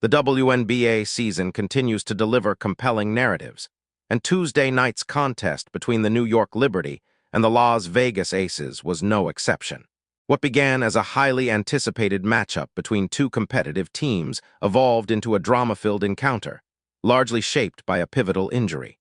The WNBA season continues to deliver compelling narratives, and Tuesday night's contest between the New York Liberty and the Las Vegas Aces was no exception. What began as a highly anticipated matchup between two competitive teams evolved into a drama-filled encounter, largely shaped by a pivotal injury.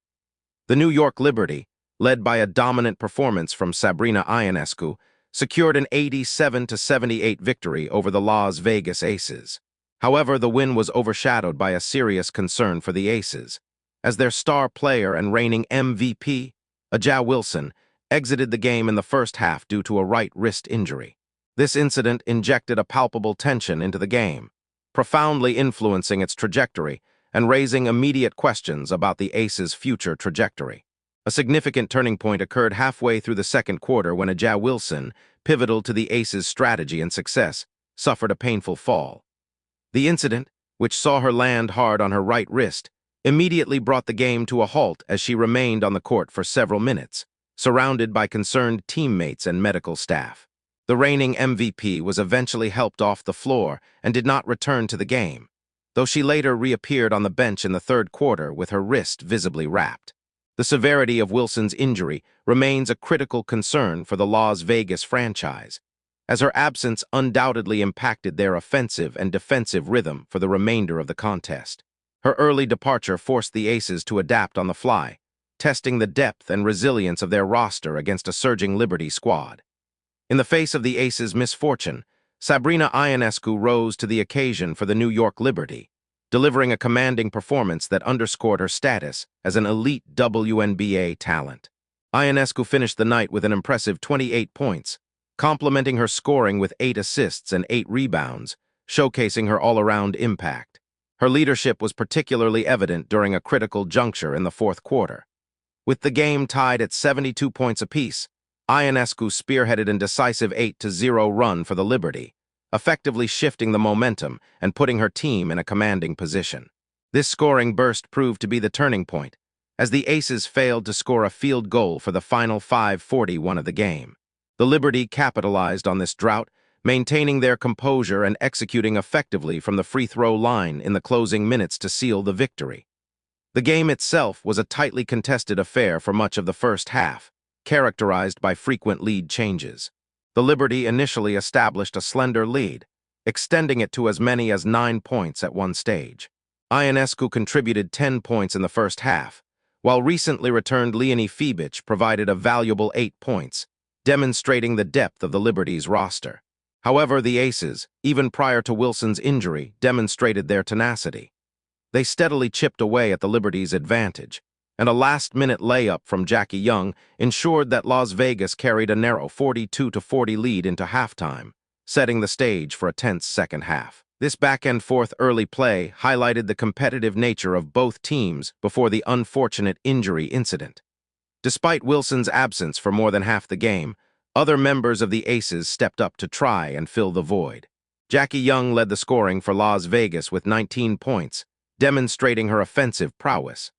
The New York Liberty, led by a dominant performance from Sabrina Ionescu, secured an 87-78 victory over the Las Vegas Aces. However, the win was overshadowed by a serious concern for the Aces, as their star player and reigning MVP, A'ja Wilson, exited the game in the first half due to a right wrist injury. This incident injected a palpable tension into the game, profoundly influencing its trajectory and raising immediate questions about the Aces' future trajectory. A significant turning point occurred halfway through the second quarter when A'ja Wilson, pivotal to the Aces' strategy and success, suffered a painful fall. The incident, which saw her land hard on her right wrist, immediately brought the game to a halt as she remained on the court for several minutes, surrounded by concerned teammates and medical staff. The reigning MVP was eventually helped off the floor and did not return to the game, though she later reappeared on the bench in the third quarter with her wrist visibly wrapped. The severity of Wilson's injury remains a critical concern for the Las Vegas franchise, as her absence undoubtedly impacted their offensive and defensive rhythm for the remainder of the contest. Her early departure forced the Aces to adapt on the fly, testing the depth and resilience of their roster against a surging Liberty squad. In the face of the Aces' misfortune, Sabrina Ionescu rose to the occasion for the New York Liberty, delivering a commanding performance that underscored her status as an elite WNBA talent. Ionescu finished the night with an impressive 28 points, complementing her scoring with 8 assists and 8 rebounds, showcasing her all-around impact. Her leadership was particularly evident during a critical juncture in the fourth quarter. With the game tied at 72 points apiece, Ionescu spearheaded an decisive 8-0 run for the Liberty, effectively shifting the momentum and putting her team in a commanding position. This scoring burst proved to be the turning point, as the Aces failed to score a field goal for the final 5:41 of the game. The Liberty capitalized on this drought, maintaining their composure and executing effectively from the free throw line in the closing minutes to seal the victory. The game itself was a tightly contested affair for much of the first half, characterized by frequent lead changes. The Liberty initially established a slender lead, extending it to as many as 9 points at one stage. Ionescu contributed 10 points in the first half, while recently returned Leonie Fibic provided a valuable 8 points, demonstrating the depth of the Liberty's roster. However, the Aces, even prior to Wilson's injury, demonstrated their tenacity. They steadily chipped away at the Liberty's advantage, and a last-minute layup from Jackie Young ensured that Las Vegas carried a narrow 42-40 lead into halftime, setting the stage for a tense second half. This back-and-forth early play highlighted the competitive nature of both teams before the unfortunate injury incident. Despite Wilson's absence for more than half the game, other members of the Aces stepped up to try and fill the void. Jackie Young led the scoring for Las Vegas with 19 points, demonstrating her offensive prowess.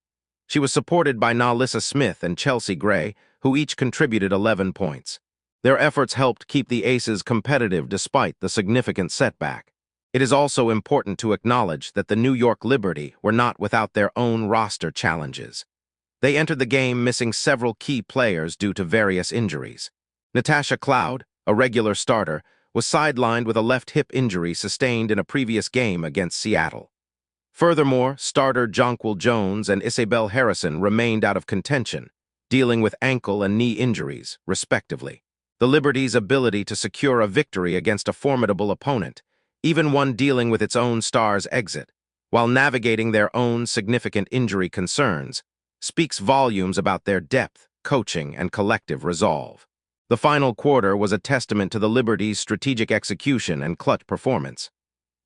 She was supported by Nalissa Smith and Chelsea Gray, who each contributed 11 points. Their efforts helped keep the Aces competitive despite the significant setback. It is also important to acknowledge that the New York Liberty were not without their own roster challenges. They entered the game missing several key players due to various injuries. Natasha Cloud, a regular starter, was sidelined with a left hip injury sustained in a previous game against Seattle. Furthermore, starter Jonquil Jones and Isabel Harrison remained out of contention, dealing with ankle and knee injuries, respectively. The Liberty's ability to secure a victory against a formidable opponent, even one dealing with its own star's exit, while navigating their own significant injury concerns, speaks volumes about their depth, coaching, and collective resolve. The final quarter was a testament to the Liberty's strategic execution and clutch performance.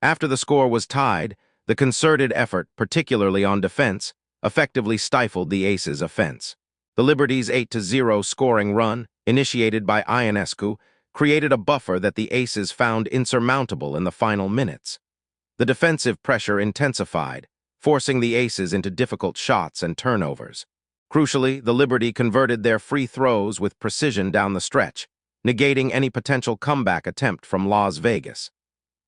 After the score was tied, the concerted effort, particularly on defense, effectively stifled the Aces' offense. The Liberty's 8-0 scoring run, initiated by Ionescu, created a buffer that the Aces found insurmountable in the final minutes. The defensive pressure intensified, forcing the Aces into difficult shots and turnovers. Crucially, the Liberty converted their free throws with precision down the stretch, negating any potential comeback attempt from Las Vegas.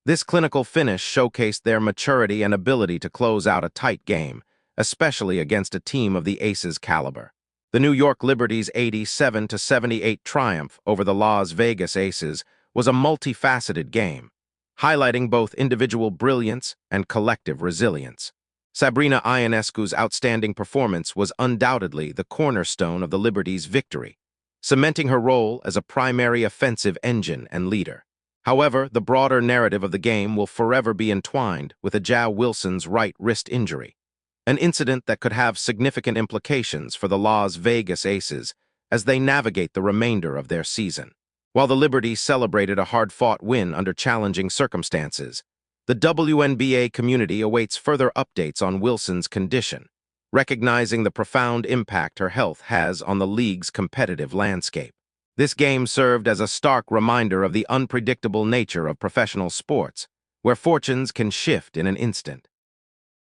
This clinical finish showcased their maturity and ability to close out a tight game, especially against a team of the Aces' caliber. The New York Liberty's 87-78 triumph over the Las Vegas Aces was a multifaceted game, highlighting both individual brilliance and collective resilience. Sabrina Ionescu's outstanding performance was undoubtedly the cornerstone of the Liberty's victory, cementing her role as a primary offensive engine and leader. However, the broader narrative of the game will forever be entwined with A'ja Wilson's right wrist injury, an incident that could have significant implications for the Las Vegas Aces as they navigate the remainder of their season. While the Liberty celebrated a hard-fought win under challenging circumstances, the WNBA community awaits further updates on Wilson's condition, recognizing the profound impact her health has on the league's competitive landscape. This game served as a stark reminder of the unpredictable nature of professional sports, where fortunes can shift in an instant.